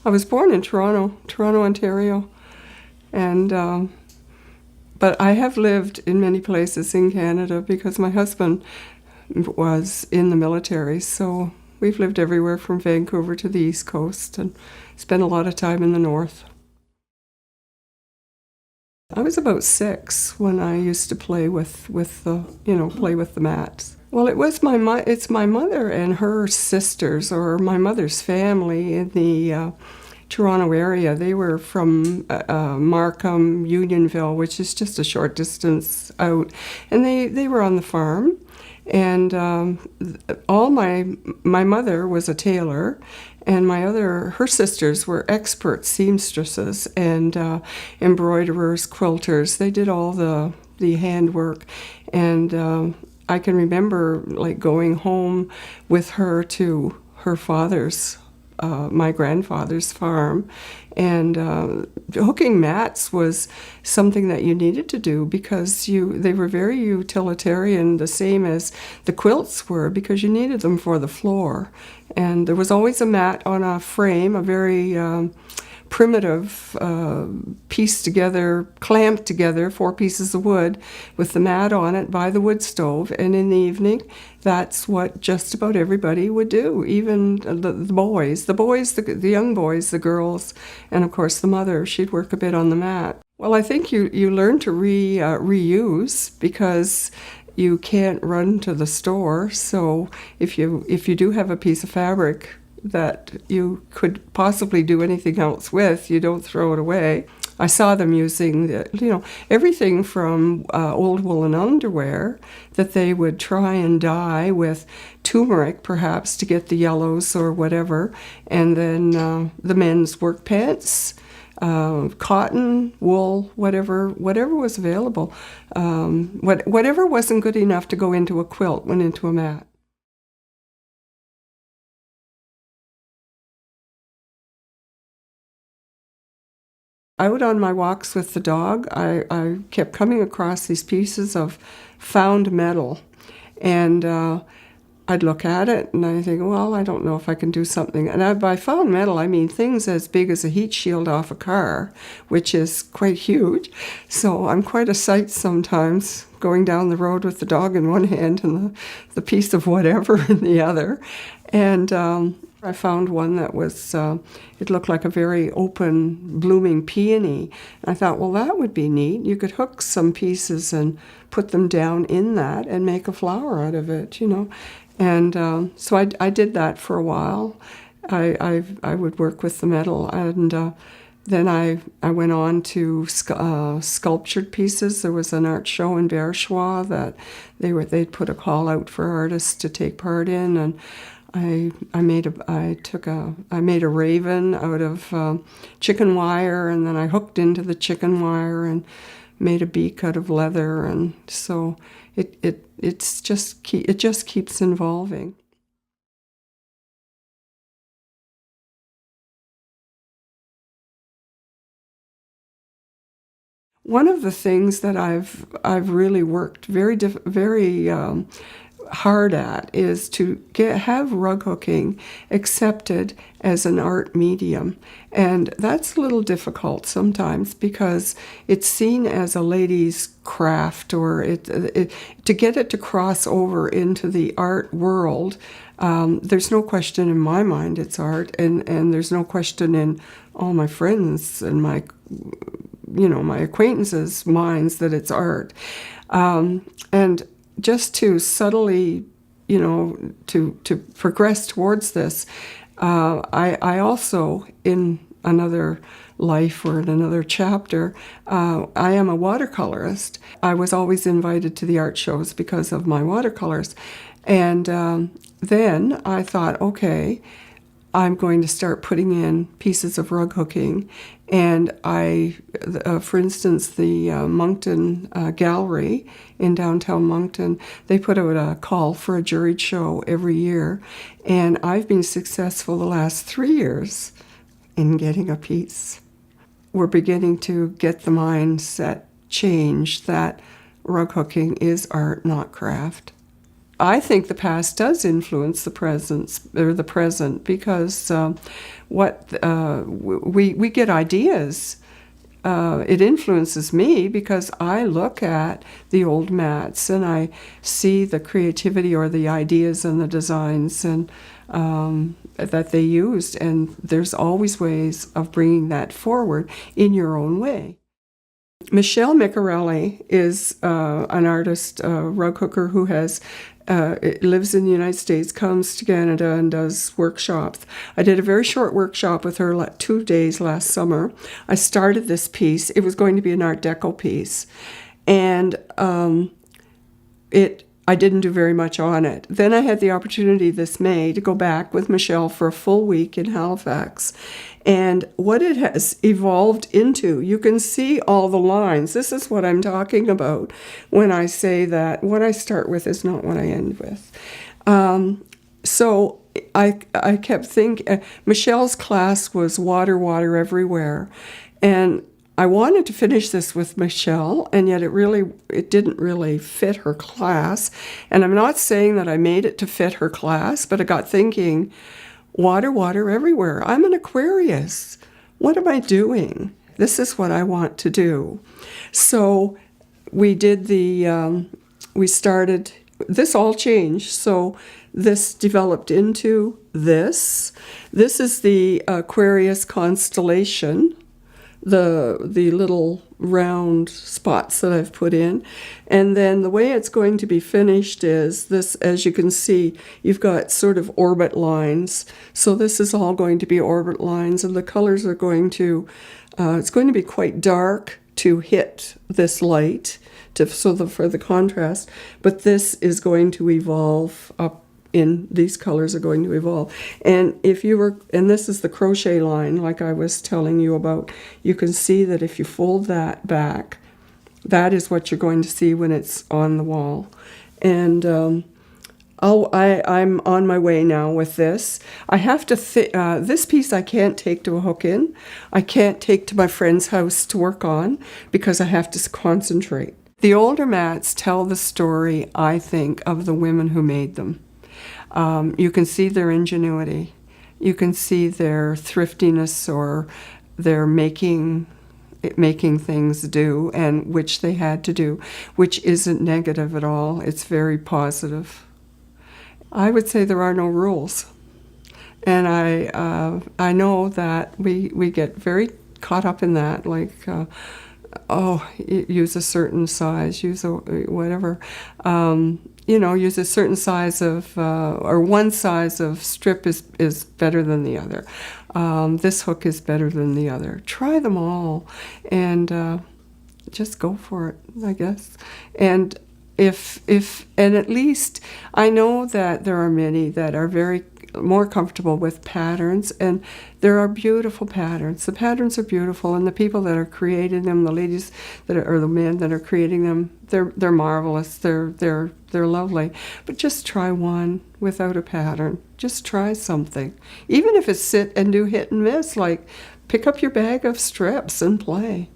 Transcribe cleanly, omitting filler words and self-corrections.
I was born in Toronto, Ontario, and but I have lived in many places in Canada because my husband was in the military, so we've lived everywhere from Vancouver to the East Coast and spent a lot of time in the North. I was about 6 when I used to play with the play with the mats. Well, it's my mother and her sisters, or my mother's family in the Toronto area. They were from Markham, Unionville, which is just a short distance out, and they were on the farm. And all my mother was a tailor, and her sisters were expert seamstresses and embroiderers, quilters. They did all the handwork, and I can remember like going home with her to her father's, my grandfather's farm, and hooking mats was something that you needed to do because they were very utilitarian, the same as the quilts were, because you needed them for the floor. And there was always a mat on a frame, a very primitive pieced together, clamped together, 4 pieces of wood with the mat on it by the wood stove. And in the evening, that's what just about everybody would do, even the boys, the young boys, the girls, and of course the mother, she'd work a bit on the mat. Well, I think you learn to reuse because you can't run to the store. So if you do have a piece of fabric that you could possibly do anything else with, you don't throw it away. I saw them using everything from old woolen underwear that they would try and dye with turmeric, perhaps, to get the yellows or whatever, and then the men's work pants, cotton, wool, whatever was available. Whatever wasn't good enough to go into a quilt went into a mat. Out on my walks with the dog, I kept coming across these pieces of found metal, and I'd look at it and I think, well, I don't know if I can do something. And by found metal, I mean things as big as a heat shield off a car, which is quite huge. So I'm quite a sight sometimes, going down the road with the dog in one hand and the piece of whatever in the other. And I found one that was, it looked like a very open, blooming peony. And I thought, well, that would be neat. You could hook some pieces and put them down in that and make a flower out of it, And so I did that for a while. I would work with the metal, and then I went on to sculptured pieces. There was an art show in Verchois that they'd put a call out for artists to take part in, and I made a raven out of chicken wire, and then I hooked into the chicken wire and made a beak out of leather, and so it just keeps evolving. One of the things that I've really worked very hard at is to have rug hooking accepted as an art medium, and that's a little difficult sometimes because it's seen as a lady's craft, or to get it to cross over into the art world. There's no question in my mind it's art, and there's no question in all my friends and my acquaintances' minds that it's art. And just to subtly, to progress towards this, I also, in another life or in another chapter, I am a watercolorist. I was always invited to the art shows because of my watercolors. And then I thought, okay, I'm going to start putting in pieces of rug hooking. And for instance, the Moncton Gallery in downtown Moncton, they put out a call for a juried show every year. And I've been successful the last 3 years in getting a piece. We're beginning to get the mindset change that rug hooking is art, not craft. I think the past does influence the present, or the present, because we get ideas. It influences me because I look at the old mats and I see the creativity or the ideas and the designs and that they used, and there's always ways of bringing that forward in your own way. Michelle Miccarelli is an artist, rug hooker who lives in the United States, comes to Canada and does workshops. I did a very short workshop with her 2 days last summer. I started this piece. It was going to be an Art Deco piece. And I didn't do very much on it. Then I had the opportunity this May to go back with Michelle for a full week in Halifax. And what it has evolved into, you can see all the lines. This is what I'm talking about when I say that what I start with is not what I end with. So I kept thinking, Michelle's class was water, water everywhere. And I wanted to finish this with Michelle, and yet it didn't really fit her class. And I'm not saying that I made it to fit her class, but I got thinking, water, water everywhere. I'm an Aquarius. What am I doing? This is what I want to do. So we started, this all changed. So this developed into this. This is the Aquarius constellation. The little round spots that I've put in. And then the way it's going to be finished is this, as you can see, you've got sort of orbit lines. So this is all going to be orbit lines, and the colors are going to, it's going to be quite dark to hit this light, for the contrast, but this is going to evolve up. These colors are going to evolve. And and this is the crochet line like I was telling you about, you can see that if you fold that back, that is what you're going to see when it's on the wall. And I'm on my way now with this. I have to, this piece I can't take to a hook-in. I can't take to my friend's house to work on because I have to concentrate. The older mats tell the story, I think, of the women who made them. You can see their ingenuity. You can see their thriftiness, or their making things do, and which they had to do, which isn't negative at all. It's very positive. I would say there are no rules. And I know that we get very caught up in that, like, use a certain size, use a whatever. Use a certain size of, or one size of strip is better than the other. This hook is better than the other. Try them all, and just go for it, I guess. And and at least I know that there are many that are very more comfortable with patterns, and there are beautiful patterns. The patterns are beautiful, and the people that are creating them, the ladies or the men that are creating them, they're marvelous. They're lovely. But just try one without a pattern. Just try something, even if it's sit and do hit and miss. Like, pick up your bag of strips and play.